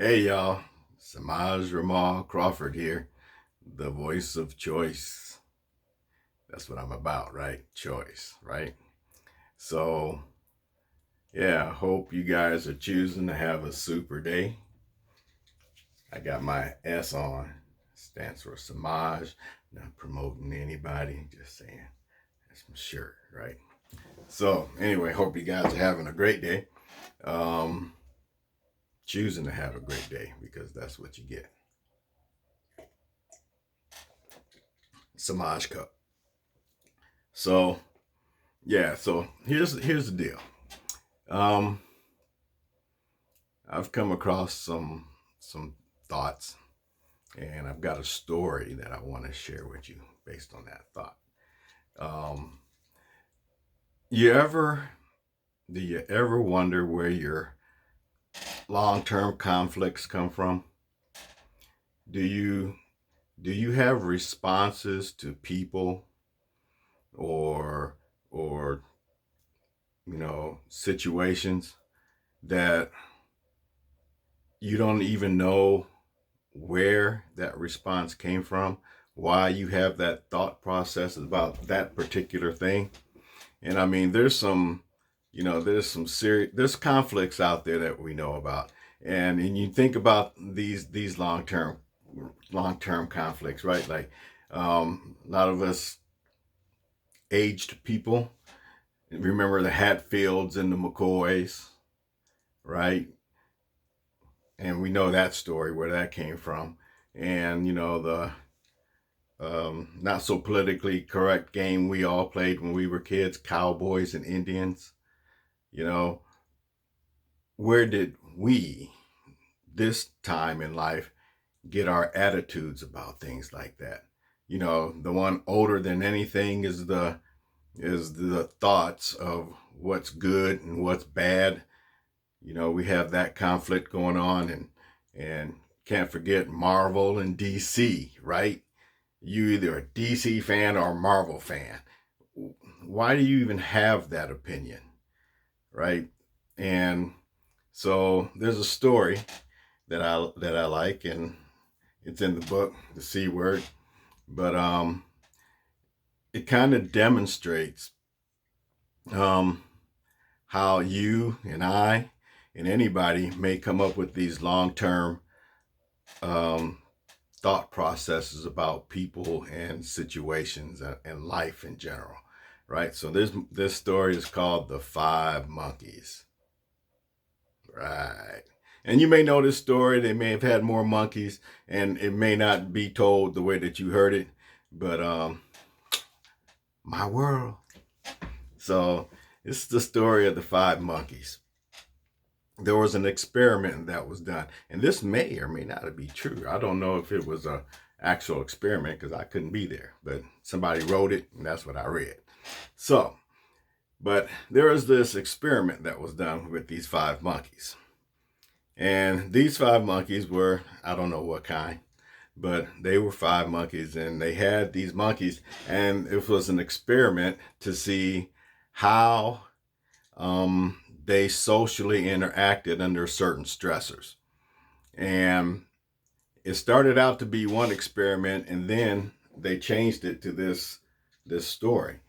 Hey y'all, Samaj Ramal Crawford here, the voice of choice. That's what I'm about, right? Choice, right? So, yeah, hope you guys are choosing to have a super day. I got my S on, stands for Samaj, not promoting anybody, just saying that's my shirt, right? So, anyway, hope you guys are having a great day. Um, choosing to have a great day because that's what you get. Samaj Cup. So, yeah, so here's the deal. Um, I've come across some thoughts, and I've got a story that I want to share with you based on that thought. Um, you ever do you ever wonder where your long-term conflicts come from? Do you do you have responses to people or or situations that you don't even know where that response came from, why you have that thought process about that particular thing? And I mean, there's conflicts out there that we know about, and you think about these long term conflicts, right? Like a lot of us aged people remember the Hatfields and the McCoys, right? And we know that story where that came from. And the not so politically correct game we all played when we were kids, cowboys and Indians. You know, where did we, this time in life, get our attitudes about things like that? The one older than anything is the thoughts of what's good and what's bad. We have that conflict going on, and can't forget Marvel and DC, right? You either a DC fan or a Marvel fan. Why do you even have that opinion, right? And so there's a story that I like, and it's in the book, The C Word, but it kind of demonstrates um, how you and I and anybody may come up with these long-term um, thought processes about people and situations and life in general, right? So this story is called The Five Monkeys, right? And you may know this story. They may have had more monkeys, and it may not be told the way that you heard it, but my world. So it's the story of the five monkeys. There was an experiment that was done, and this may or may not be true. I don't know if it was a actual experiment because I couldn't be there, but somebody wrote it, and that's what I read. So, but there was this experiment that was done with these five monkeys, and these five monkeys were, I don't know what kind, but they were five monkeys, and they had these monkeys, and it was an experiment to see how they socially interacted under certain stressors. And it started out to be one experiment, and then they changed it to this story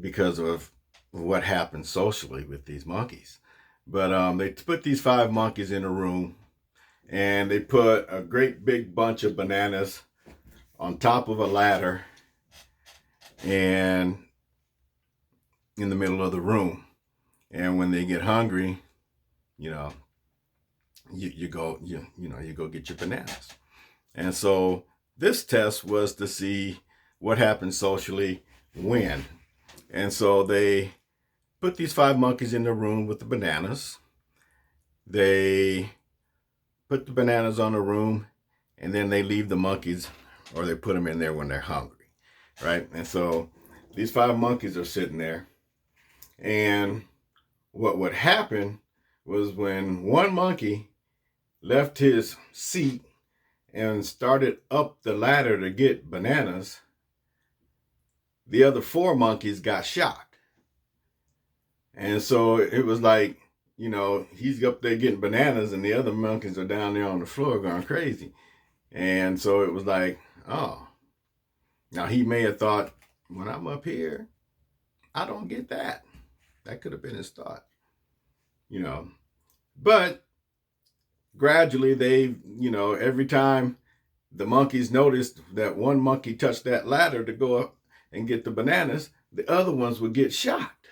because of what happened socially with these monkeys. But they put these five monkeys in a room, and they put a great big bunch of bananas on top of a ladder and in the middle of the room. And when they get hungry, you know, you go you go get your bananas. And so this test was to see what happens socially when. And so they put these five monkeys in the room with the bananas. They put the bananas on the room, and then they leave the monkeys, or they put them in there when they're hungry, right? And so these five monkeys are sitting there, and what would happen was when one monkey left his seat and started up the ladder to get bananas, the other four monkeys got shocked. And so it was like he's up there getting bananas and the other monkeys are down there on the floor going crazy. And so it was like, oh, now he may have thought, when I'm up here, I don't get that. That could have been his thought, you know. But gradually every time the monkeys noticed that one monkey touched that ladder to go up and get the bananas, the other ones would get shocked.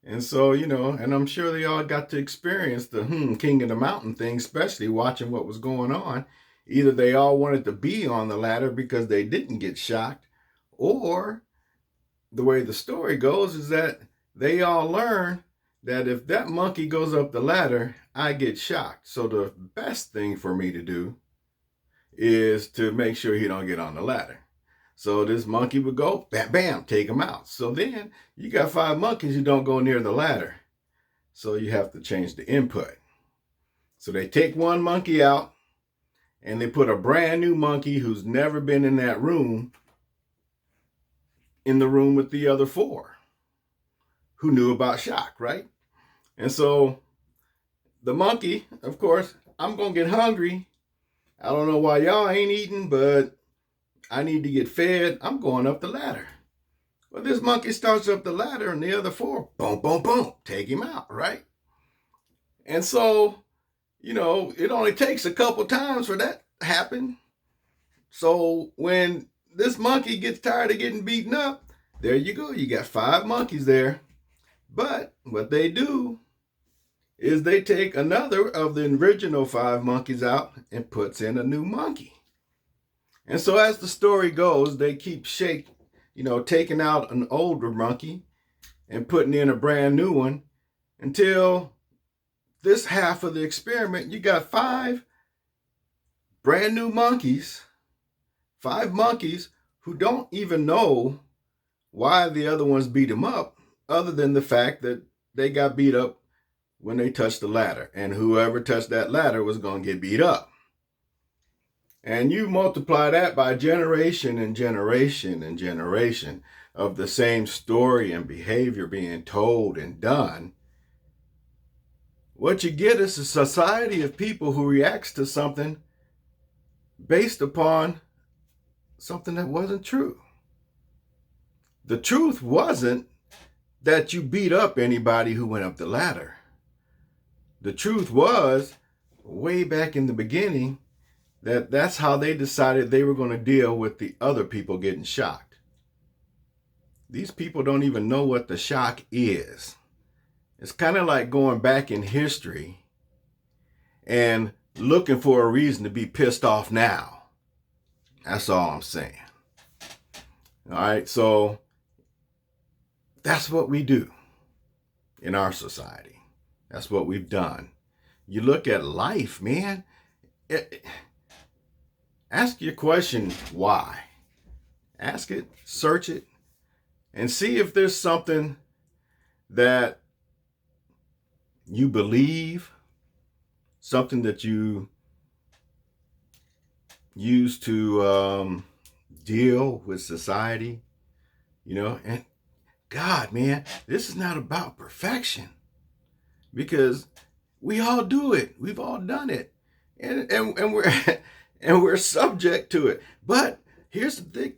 And so, and I'm sure they all got to experience the king of the mountain thing, especially watching what was going on. Either they all wanted to be on the ladder because they didn't get shocked, or the way the story goes is that they all learn that if that monkey goes up the ladder, I get shocked. So the best thing for me to do is to make sure he don't get on the ladder. So this monkey would go, bam, bam, take him out. So then you got 5 monkeys who don't go near the ladder. So you have to change the input. So they take one monkey out and they put a brand new monkey who's never been in that room in the room with the other 4 who knew about shock, right? And so the monkey, of course, I'm going to get hungry. I don't know why y'all ain't eating, but I need to get fed. I'm going up the ladder. Well, this monkey starts up the ladder and the other 4, boom, boom, boom, take him out, right? And so, it only takes a couple times for that to happen. So when this monkey gets tired of getting beaten up, there you go. You got 5 monkeys there. But what they do is they take another of the original 5 monkeys out and puts in a new monkey. And so as the story goes, they keep taking out an older monkey and putting in a brand new one until this half of the experiment, you got 5 brand new monkeys, 5 monkeys who don't even know why the other ones beat them up, other than the fact that they got beat up when they touched the ladder. And whoever touched that ladder was going to get beat up. And you multiply that by generation and generation and generation of the same story and behavior being told and done. What you get is a society of people who reacts to something based upon something that wasn't true. The truth wasn't that you beat up anybody who went up the ladder. The truth was, way back in the beginning, that's how they decided they were going to deal with the other people getting shocked. These people don't even know what the shock is. It's kind of like going back in history and looking for a reason to be pissed off now. That's all I'm saying. All right, so that's what we do in our society. That's what we've done. You look at life, man. Ask your question, why? Ask it, search it, and see if there's something that you believe, something that you use to deal with society, and God, man, this is not about perfection, because we all do it. We've all done it. And we're and we're subject to it. But here's the thing,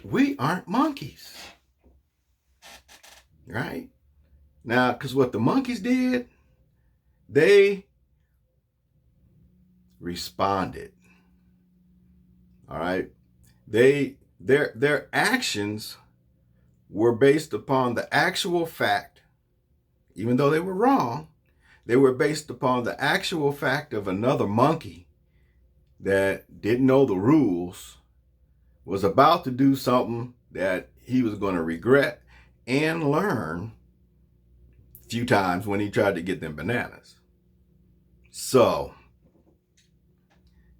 we aren't monkeys. Right? Now, because what the monkeys did, they responded. All right? Their actions were based upon the actual fact, even though they were wrong, they were based upon the actual fact of another monkey that didn't know the rules, was about to do something that he was going to regret and learn a few times when he tried to get them bananas. So,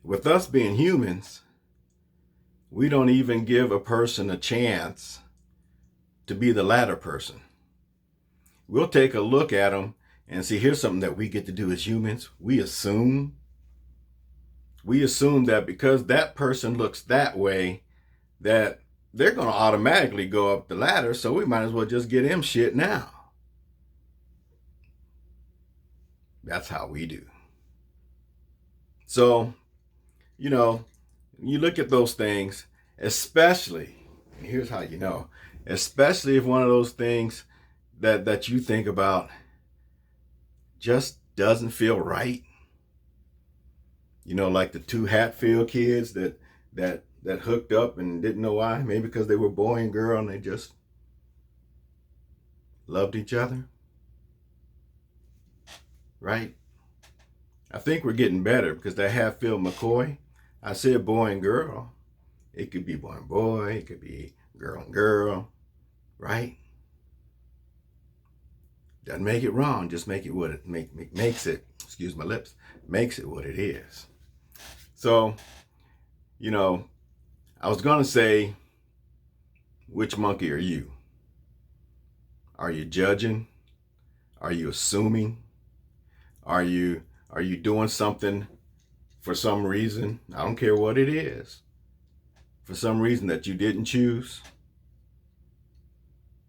with us being humans, we don't even give a person a chance to be the latter person. We'll take a look at them and see, here's something that we get to do as humans. We assume that because that person looks that way, that they're going to automatically go up the ladder, so we might as well just get him shit now. That's how we do. So, you look at those things, especially, and here's how you know, especially if one of those things that you think about just doesn't feel right. Like the two Hatfield kids that hooked up and didn't know why. Maybe because they were boy and girl and they just loved each other. Right? I think we're getting better because that Hatfield McCoy, I said boy and girl. It could be boy and boy. It could be girl and girl. Right? Doesn't make it wrong. Just make it what it makes it. Excuse my lips. Makes it what it is. So, I was gonna say, which monkey are you? Are you judging? Are you assuming? Are you doing something for some reason? I don't care what it is. For some reason that you didn't choose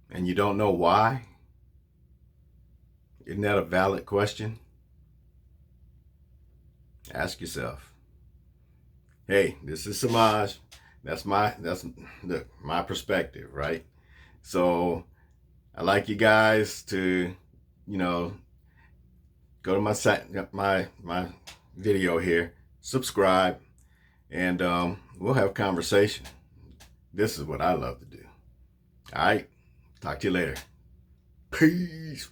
and you don't know why? Isn't that a valid question? Ask yourself. Hey, this is Samaj. That's my perspective, right? So I like you guys to, go to my video here, subscribe, and we'll have a conversation. This is what I love to do. All right, talk to you later. Peace.